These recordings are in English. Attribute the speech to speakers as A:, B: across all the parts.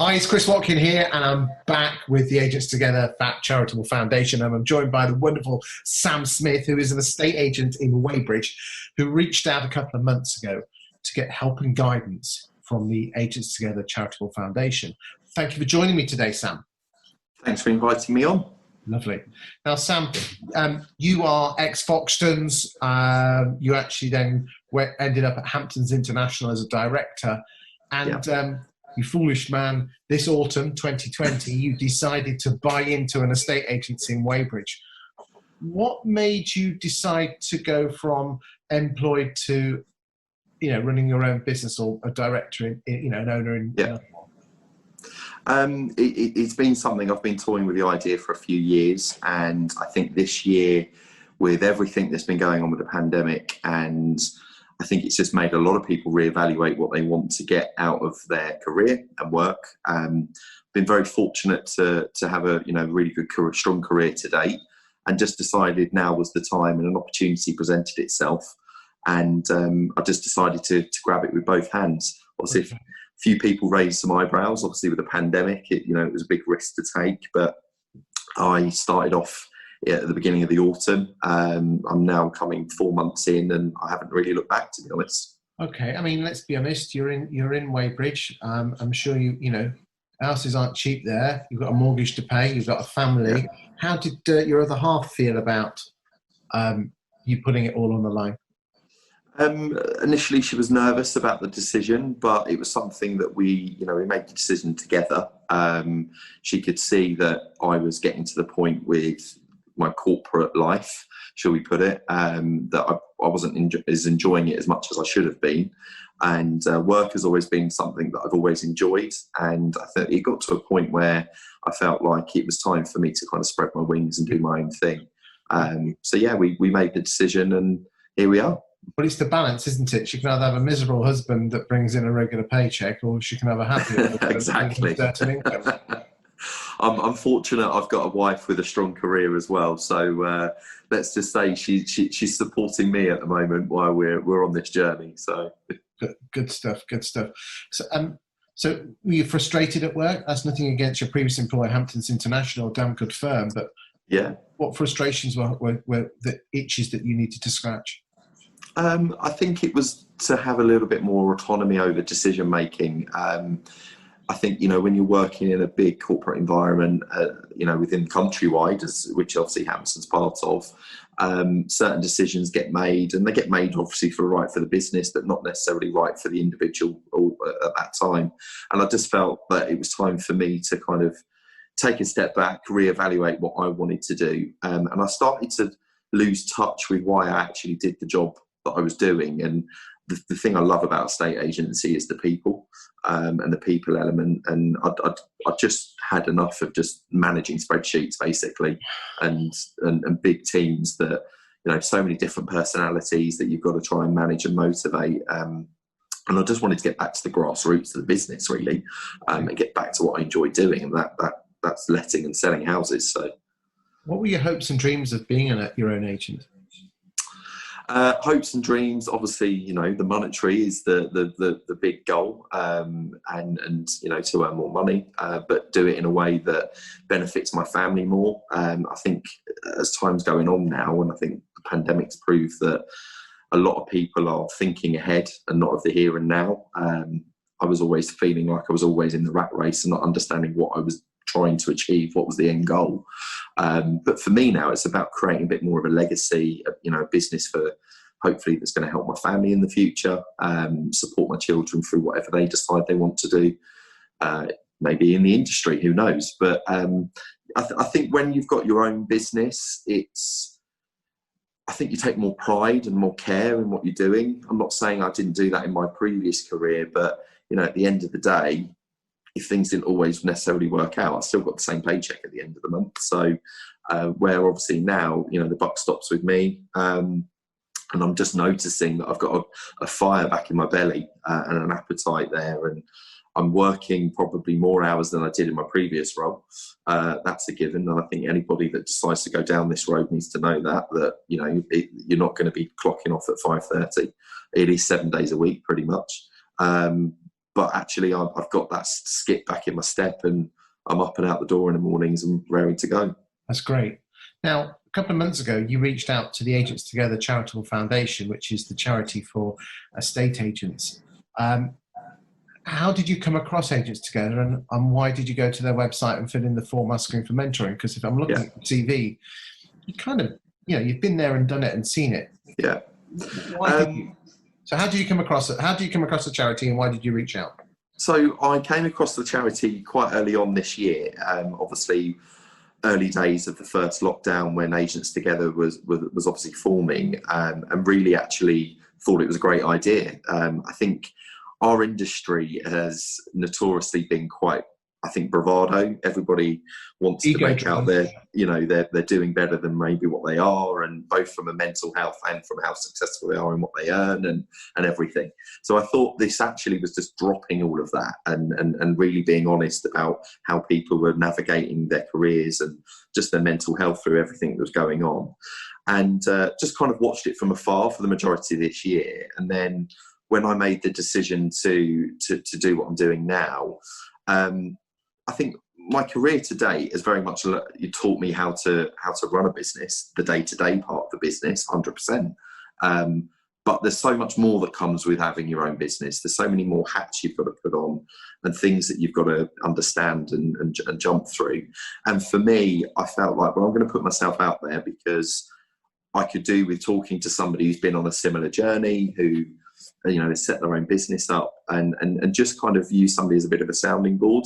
A: Hi, it's Chris Watkin here, and I'm back with the Agents Together Charitable Foundation, and I'm joined by the wonderful Sam Smith, who is an estate agent in Weybridge, who reached out a couple of months ago to get help and guidance from the Agents Together Charitable Foundation. Thank you for joining me today, Sam.
B: Thanks for inviting me on.
A: Lovely. Now, Sam, you are ex-Foxtons. You actually then ended up at Hamptons International as a director, and you foolish man, this autumn 2020, you decided to buy into an estate agency in Weybridge. What made you decide to go from employed to, running your own business, or a director in, an owner in?
B: It's been something I've been toying with the idea for a few years, and I think this year, with everything that's been going on with the pandemic, and I think it's just made a lot of people reevaluate what they want to get out of their career and work. Been very fortunate to have a really good career, strong career to date, and just decided now was the time, and an opportunity presented itself, and I just decided to grab it with both hands. Obviously, a few people raised some eyebrows. Obviously, with the pandemic, it was a big risk to take, but I started off at the beginning of the autumn. I'm now coming 4 months in, and I haven't really looked back, to be honest.
A: Okay, I mean, let's be honest. You're in Weybridge. I'm sure houses aren't cheap there. You've got a mortgage to pay. You've got a family. Yeah. How did your other half feel about you putting it all on the line?
B: Initially, she was nervous about the decision, but it was something that we made the decision together. She could see that I was getting to the point with my corporate life, shall we put it, that I wasn't enjoying it as much as I should have been. And work has always been something that I've always enjoyed. And I think it got to a point where I felt like it was time for me to kind of spread my wings and do my own thing. We made the decision, and here we are.
A: But it's the balance, isn't it? She can either have a miserable husband that brings in a regular paycheck, or she can have a happy husband
B: exactly.
A: that brings in a certain income.
B: I'm fortunate I've got a wife with a strong career as well. So let's just say she's supporting me at the moment while we're on this journey. So
A: good stuff. So were you frustrated at work? That's nothing against your previous employer, Hamptons International, damn good firm. But
B: yeah,
A: what frustrations were the itches that you needed to scratch?
B: I think it was to have a little bit more autonomy over decision making. I think, when you're working in a big corporate environment, within Countrywide, which obviously Hampton's part of, certain decisions get made, and they get made obviously for the business, but not necessarily right for the individual at that time. And I just felt that it was time for me to kind of take a step back, reevaluate what I wanted to do. And I started to lose touch with why I actually did the job that I was doing. And the thing I love about estate agency is the people, and the people element. And I just had enough of just managing spreadsheets, basically, and big teams that, so many different personalities that you've got to try and manage and motivate. And I just wanted to get back to the grassroots of the business, really, and get back to what I enjoy doing, and that's letting and selling houses. So,
A: what were your hopes and dreams of being your own agent?
B: Hopes and dreams, obviously, the monetary is the big goal, and to earn more money, but do it in a way that benefits my family more. I think as time's going on now, and I think the pandemic's proved that a lot of people are thinking ahead and not of the here and now. I was always feeling like I was always in the rat race and not understanding what I was trying to achieve, what was the end goal. But for me now, it's about creating a bit more of a legacy, a business for hopefully that's going to help my family in the future, support my children through whatever they decide they want to do, maybe in the industry, who knows. But I think when you've got your own business, I think you take more pride and more care in what you're doing. I'm not saying I didn't do that in my previous career, but at the end of the day, if things didn't always necessarily work out, I still got the same paycheck at the end of the month. So where obviously now, the buck stops with me, and I'm just noticing that I've got a fire back in my belly, and an appetite there, and I'm working probably more hours than I did in my previous role. That's a given, and I think anybody that decides to go down this road needs to know that you're not going to be clocking off at 5:30. It is 7 days a week, pretty much. but actually I've got that skip back in my step, and I'm up and out the door in the mornings and raring to go.
A: That's great. Now, a couple of months ago, you reached out to the Agents Together Charitable Foundation, which is the charity for estate agents. How did you come across Agents Together, and why did you go to their website and fill in the form asking for mentoring? Because if I'm looking at your CV, you kind of, you've been there and done it and seen it.
B: Yeah.
A: Why did you? So how did you come across it? How did you come across the charity, and why did you reach out?
B: So I came across the charity quite early on this year. Obviously, early days of the first lockdown when Agents Together was obviously forming, and really actually thought it was a great idea. I think our industry has notoriously been quite, I think, bravado. Everybody wants to make out they're doing better than maybe what they are, and both from a mental health and from how successful they are in what they earn and everything. So I thought this actually was just dropping all of that and really being honest about how people were navigating their careers and just their mental health through everything that was going on. And just kind of watched it from afar for the majority of this year. And then when I made the decision to do what I'm doing now, I think my career to date has very much taught me how to run a business, the day-to-day part of the business, 100%. But there's so much more that comes with having your own business. There's so many more hats you've got to put on and things that you've got to understand and jump through. And for me, I felt like, well, I'm going to put myself out there because I could do with talking to somebody who's been on a similar journey, who has set their own business up, and just kind of use somebody as a bit of a sounding board.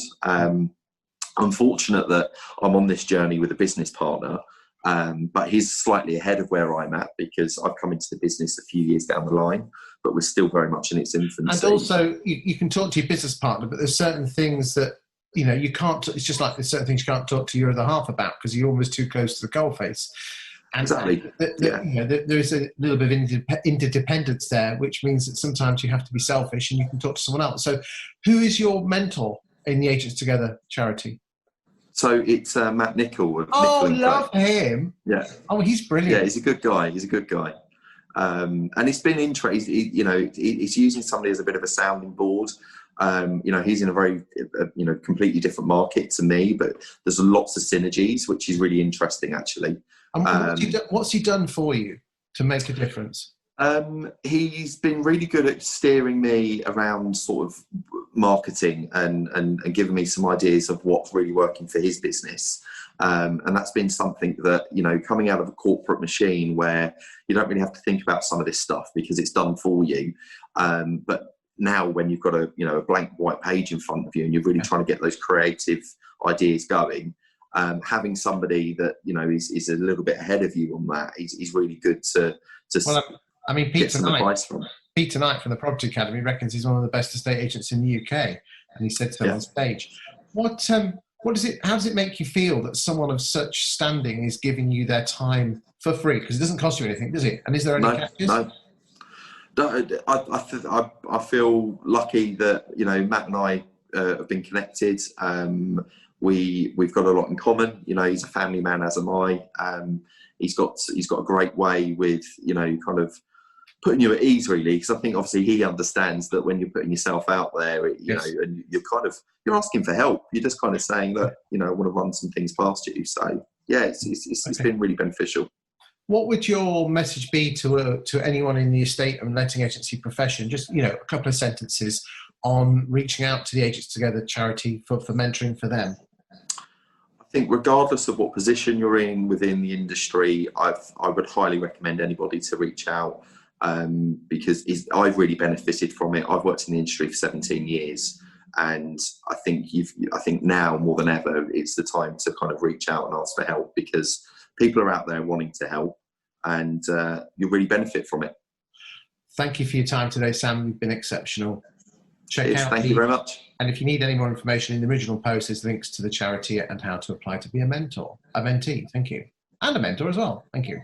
B: I'm fortunate that I'm on this journey with a business partner, but he's slightly ahead of where I'm at because I've come into the business a few years down the line, but we're still very much in its infancy.
A: And also, you can talk to your business partner, but there's certain things that you can't. It's just like there's certain things you can't talk to your other half about because you're almost too close to the coalface. And
B: exactly.
A: There is a little bit of interdependence there, which means that sometimes you have to be selfish and you can talk to someone else. So who is your mentor in the Agents Together charity?
B: So it's Matt Nicol.
A: Oh, love him.
B: Yeah.
A: Oh, he's brilliant.
B: Yeah, he's a good guy. And it's been interesting. He's using somebody as a bit of a sounding board. He's in a very, completely different market to me, but there's lots of synergies, which is really interesting, actually.
A: What's he done for you to make a difference?
B: He's been really good at steering me around sort of marketing and giving me some ideas of what's really working for his business. And that's been something that, coming out of a corporate machine where you don't really have to think about some of this stuff because it's done for you. But now when you've got a blank white page in front of you and you're really trying to get those creative ideas going, having somebody that is a little bit ahead of you on that is really good to
A: Peter Knight from the Property Academy reckons he's one of the best estate agents in the UK, and he said to them on stage, how does it make you feel that someone of such standing is giving you their time for free? Because it doesn't cost you anything, does it? And is there any catches?
B: No. I feel lucky that Matt and I have been connected. We've got a lot in common. He's a family man, as am I. He's got a great way with kind of putting you at ease, really, because I think obviously he understands that when you're putting yourself out there, and you're asking for help. You're just kind of saying that I want to run some things past you. So yeah, it's been really beneficial.
A: What would your message be to anyone in the estate and letting agency profession? Just a couple of sentences on reaching out to the Agents Together charity for mentoring for them.
B: I think regardless of what position you're in within the industry, I would highly recommend anybody to reach out because I've really benefited from it. I've worked in the industry for 17 years, and I think now more than ever it's the time to kind of reach out and ask for help because people are out there wanting to help, and you'll really benefit from it.
A: Thank you for your time today, Sam. You've been exceptional.
B: Thank you very much.
A: And if you need any more information in the original post, there's links to the charity and how to apply to be a mentee. Thank you. And a mentor as well. Thank you.